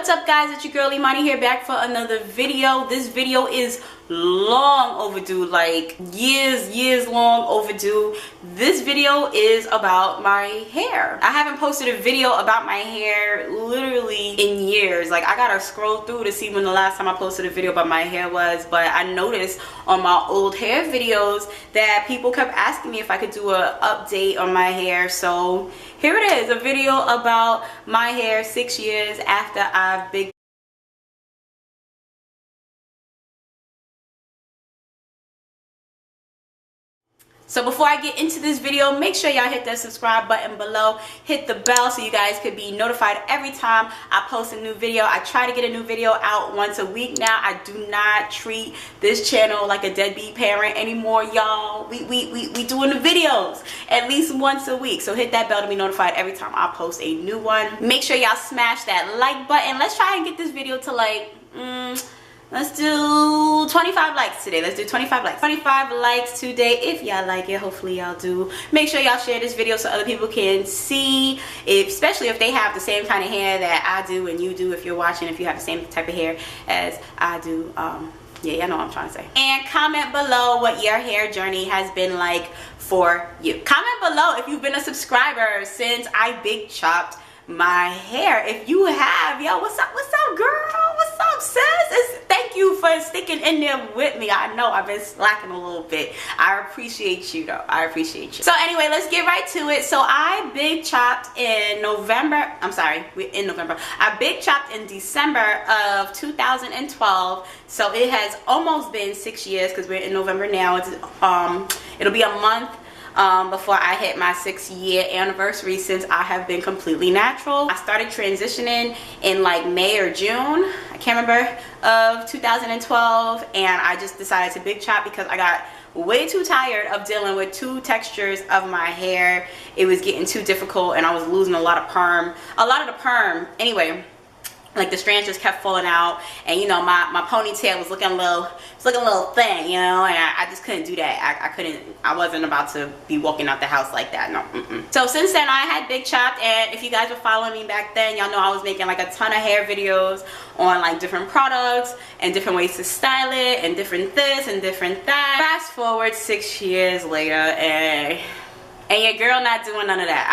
What's up guys, it's your girl Imani here, back for another video. This video is long overdue, like years long overdue. This video is about my hair. I haven't posted a video about my hair literally in years. Like I gotta scroll through to see when the last time I posted a video about my hair was, but I noticed on my old hair videos that people kept asking me if I could do an update on my hair. So here it is, a video about my hair 6 years after I've big. So before I get into this video, make sure y'all hit that subscribe button below, hit the bell so you guys could be notified every time I post a new video. I try to get a new video out once a week now. I do not treat this channel like a deadbeat parent anymore, y'all. We doing the videos at least once a week. So hit that bell to be notified every time I post a new one. Make sure y'all smash that like button. Let's try and get this video to like, let's do 25 likes today. Let's do 25 likes. 25 likes today if y'all like it. Hopefully y'all do. Make sure y'all share this video so other people can see, especially if they have the same kind of hair that I do and you do, if you're watching, if you have the same type of hair as I do. Yeah, y'all know what I'm trying to say. And comment below what your hair journey has been like for you. Comment below if you've been a subscriber since I big chopped my hair. If you have, yo, what's up girl, what's up sis? Thank you for sticking in there with me. I know I've been slacking a little bit. I appreciate you though. I appreciate you. So anyway, let's get right to it. So I big chopped in November. I'm sorry, we're in November. I big chopped in December of 2012. So it has almost been 6 years because we're in November now. It's it'll be a month before I hit my 6-year anniversary since I have been completely natural. I started transitioning in like May or June, I can't remember, of 2012, and I just decided to big chop because I got way too tired of dealing with two textures of my hair. It was getting too difficult and I was losing a lot of the perm. Anyway, like the strands just kept falling out, and you know my ponytail was looking a little thin, you know, and I just couldn't do that. I wasn't about to be walking out the house like that. No. So since then I had big chopped, and if you guys were following me back then, y'all know I was making like a ton of hair videos on like different products and different ways to style it and different this and different that. Fast forward 6 years later, and your girl not doing none of that.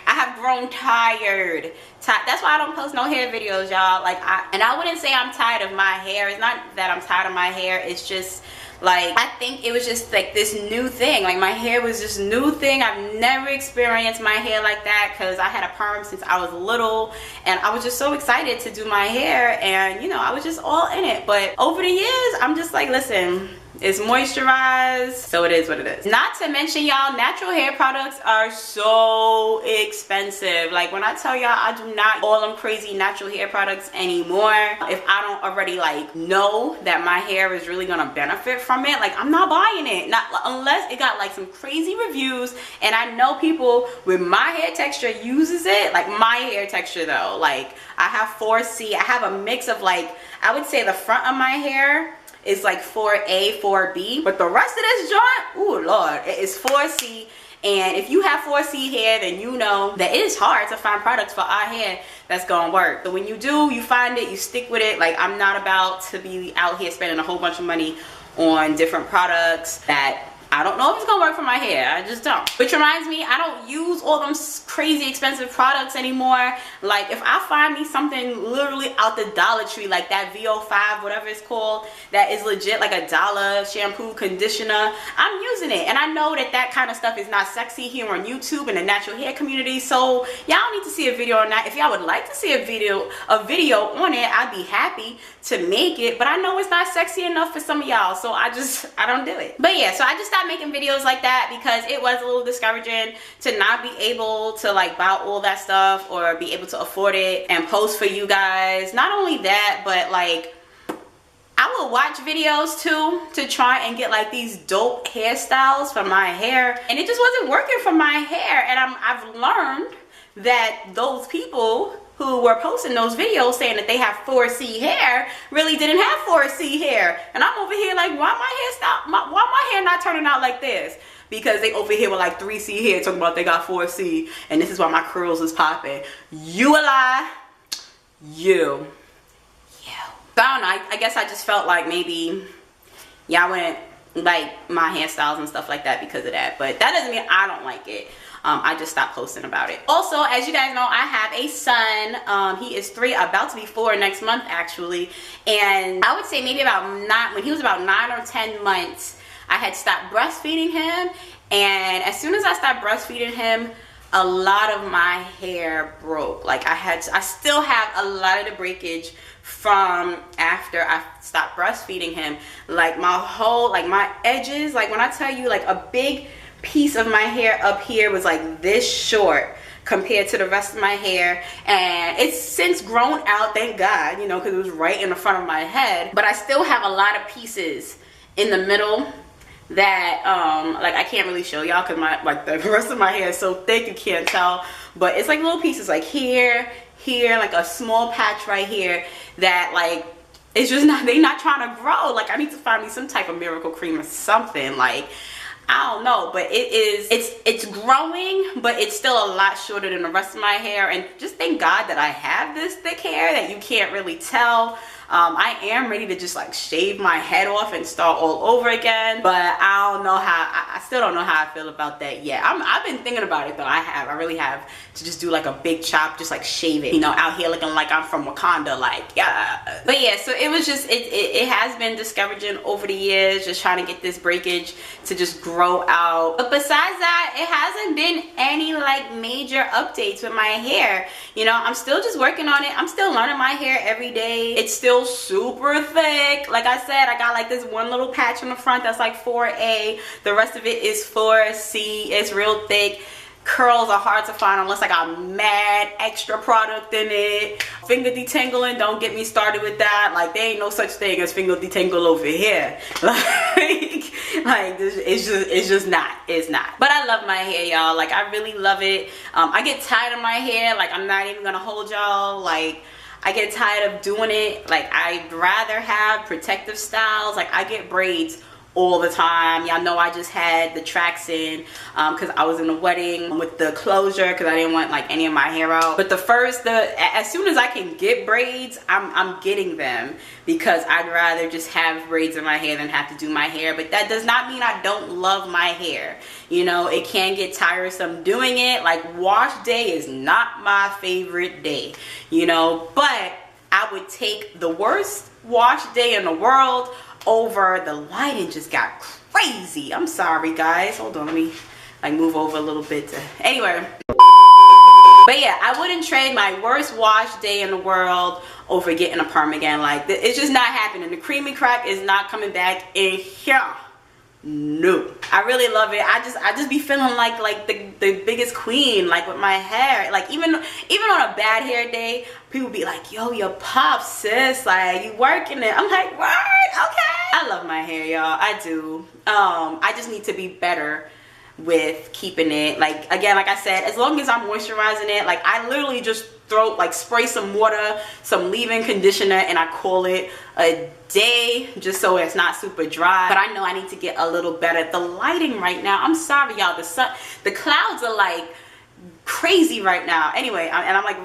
I have grown tired. That's why I don't post no hair videos, y'all. Like I wouldn't say I'm tired of my hair. It's not that I'm tired of my hair. It's just like I think it was just like this new thing. Like my hair was this new thing. I've never experienced my hair like that because I had a perm since I was little, and I was just so excited to do my hair, and you know I was just all in it. But over the years, I'm just like, listen, it's moisturized, so it is what it is. Not to mention, y'all, natural hair products are so expensive. Like when I tell y'all I do not all them crazy natural hair products anymore, if I don't already like know that my hair is really gonna benefit from it, like I'm not buying it. Not unless it got like some crazy reviews and I know people with my hair texture uses it. Like my hair texture though, like I have 4C. I have a mix of, like, I would say the front of my hair is like 4A, 4B, but the rest of this joint, ooh Lord, it is 4C. And if you have 4C hair, then you know that it is hard to find products for our hair that's gonna work. So when you do, you find it, you stick with it. Like I'm not about to be out here spending a whole bunch of money on different products that I don't know if it's gonna work for my hair. I just don't. Which reminds me, I don't use all them crazy expensive products anymore. Like if I find me something literally out the Dollar Tree, like that VO5, whatever it's called, that is legit like $1 shampoo, conditioner, I'm using it. And I know that that kind of stuff is not sexy here on YouTube in the natural hair community. So y'all need to see a video on that. If y'all would like to see a video on it, I'd be happy to make it. But I know it's not sexy enough for some of y'all, so I don't do it. But yeah, so I just stopped making videos like that because it was a little discouraging to not be able to like buy all that stuff or be able to afford it and post for you guys. Not only that, but like I will watch videos too to try and get like these dope hairstyles for my hair, and it just wasn't working for my hair. And I've learned that those people who were posting those videos saying that they have 4C hair really didn't have 4C hair. And I'm over here like, why my hair not turning out like this? Because they over here with like 3C hair talking about they got 4C, and this is why my curls is popping. You a lie. You. So I don't know, I guess I just felt like maybe y'all wouldn't like my hairstyles and stuff like that because of that. But that doesn't mean I don't like it. I just stopped posting about it. Also, as you guys know, I have a son. He is 3, about to be 4 next month actually. And I would say maybe when he was about 9 or 10 months, I had stopped breastfeeding him. And as soon as I stopped breastfeeding him, a lot of my hair broke. Like I still have a lot of the breakage from after I stopped breastfeeding him. Like my whole, like my edges, like when I tell you like a big piece of my hair up here was like this short compared to the rest of my hair, and it's since grown out, thank God, you know, because it was right in the front of my head. But I still have a lot of pieces in the middle that like I can't really show y'all because my like the rest of my hair is so thick you can't tell, but it's like little pieces like here, like a small patch right here that like it's just not, they not trying to grow. Like I need to find me some type of miracle cream or something. Like I don't know, but it's growing, but it's still a lot shorter than the rest of my hair. And just thank God that I have this thick hair that you can't really tell. I am ready to just like shave my head off and start all over again, but I don't know how, I still don't know how I feel about that yet. I've been thinking about it though. I really have to just do like a big chop, just like shave it, you know, out here looking like I'm from Wakanda, like yeah. But yeah, so it was just, it has been discouraging over the years, just trying to get this breakage to just grow out. But besides that, it hasn't been any like major updates with my hair. You know, I'm still just working on it. I'm still learning my hair every day. It's still super thick. Like I said, I got like this one little patch on the front that's like 4A. The rest of it is 4C. It's real thick. Curls are hard to find unless I got mad extra product in it. Finger detangling, don't get me started with that. Like there ain't no such thing as finger detangle over here. Like this, it's just not. It's not. But I love my hair, y'all. Like I really love it. I get tired of my hair. Like I'm not even gonna hold y'all. Like I get tired of doing it. Like I'd rather have protective styles. Like I get braids all the time. Y'all know I just had the tracks in because I was in a wedding with the closure because I didn't want like any of my hair out. But as soon as I can get braids, I'm getting them because I'd rather just have braids in my hair than have to do my hair. But that does not mean I don't love my hair. You know, it can get tiresome doing it. Like wash day is not my favorite day, you know, but I would take the worst wash day in the world over the lighting just got crazy. I'm sorry guys, hold on, let me like move over a little bit anyway. But yeah, I wouldn't trade my worst wash day in the world over getting a perm again. Like it's just not happening. The creamy crack is not coming back in here. No, I really love it. I just be feeling like the biggest queen, like with my hair. Like even on a bad hair day, people be like, yo, your pop, sis, like you working it. I'm like, what? Okay. I love my hair, y'all. I do. I just need to be better with keeping it. Like again, like I said, as long as I'm moisturizing it, like I literally just spray some water, some leave-in conditioner, and I call it a day just so it's not super dry. But I know I need to get a little better. The lighting right now, I'm sorry y'all, the clouds are like crazy right now. Anyway, and I'm like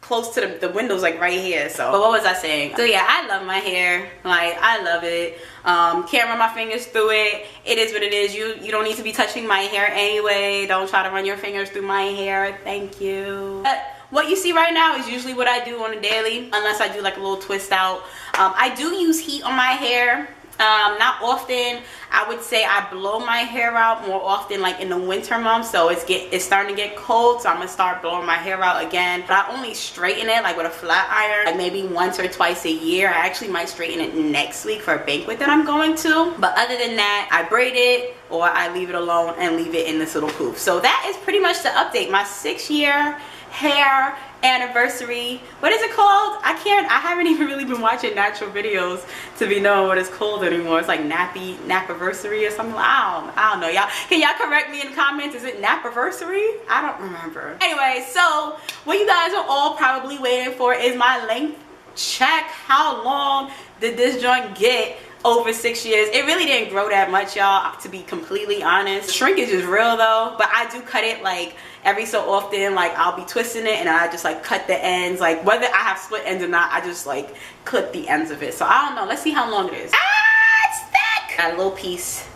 close to the windows, like right here. So but what was I saying? So yeah, I love my hair. Like I love it. Can't run my fingers through it. It is what it is. You don't need to be touching my hair anyway. Don't try to run your fingers through my hair. Thank you. But what you see right now is usually what I do on a daily, unless I do like a little twist out. I do use heat on my hair. Not often. I would say I blow my hair out more often like in the winter months. So it's starting to get cold, so I'm gonna start blowing my hair out again. But I only straighten it like with a flat iron like maybe once or twice a year. I actually might straighten it next week for a banquet that I'm going to. But other than that, I braid it or I leave it alone and leave it in this little poof. So that is pretty much the update. My 6-year hair anniversary. What is it called? I haven't even really been watching natural videos to be knowing what it's called anymore. It's like napiversary or something. I don't know, y'all. Can y'all correct me in the comments? Is it napiversary? I don't remember. Anyway, so what you guys are all probably waiting for is my length check. How long did this joint get over 6 years? It really didn't grow that much, y'all, to be completely honest. Shrinkage is real though, but I do cut it like every so often. Like I'll be twisting it and I just like cut the ends, like whether I have split ends or not, I just like clip the ends of it. So I don't know, let's see how long it is. Ah, it's thick. Got a little piece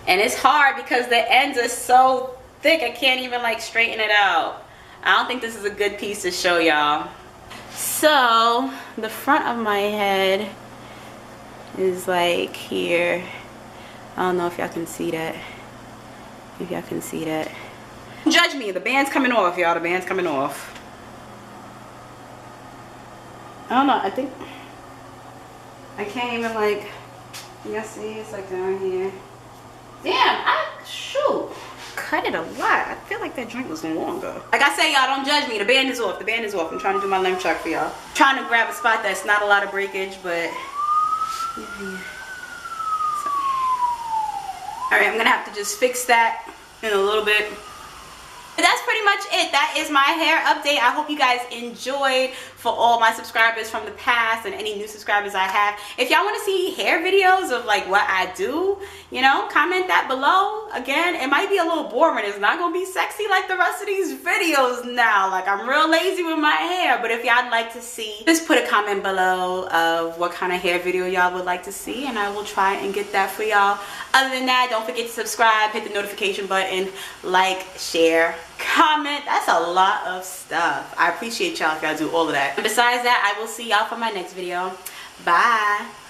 and it's hard because the ends are so thick I can't even like straighten it out. I don't think this is a good piece to show y'all. So the front of my head is like here. I don't know if y'all can see that. If y'all can see that. Don't judge me, the band's coming off, y'all. The band's coming off. I don't know, I think I can't even like, y'all see it's like down here. Damn, shoot, cut it a lot. I feel like that drink was longer. Like I say, y'all, don't judge me. The band is off. The band is off. I'm trying to do my length check for y'all. Trying to grab a spot that's not a lot of breakage, but yeah. So, all right, I'm gonna have to just fix that in a little bit. But that's pretty much it. That is my hair update. I hope you guys enjoyed. For all my subscribers from the past and any new subscribers I have, if y'all want to see hair videos of like what I do, you know, comment that below. Again, it might be a little boring. It's not gonna be sexy like the rest of these videos now. Like I'm real lazy with my hair, but if y'all like to see, just put a comment below of what kind of hair video y'all would like to see and I will try and get that for y'all. Other than that, don't forget to subscribe, hit the notification button, like, share, comment. That's a lot of stuff. I appreciate y'all if y'all do all of that. And besides that, I will see y'all for my next video. Bye.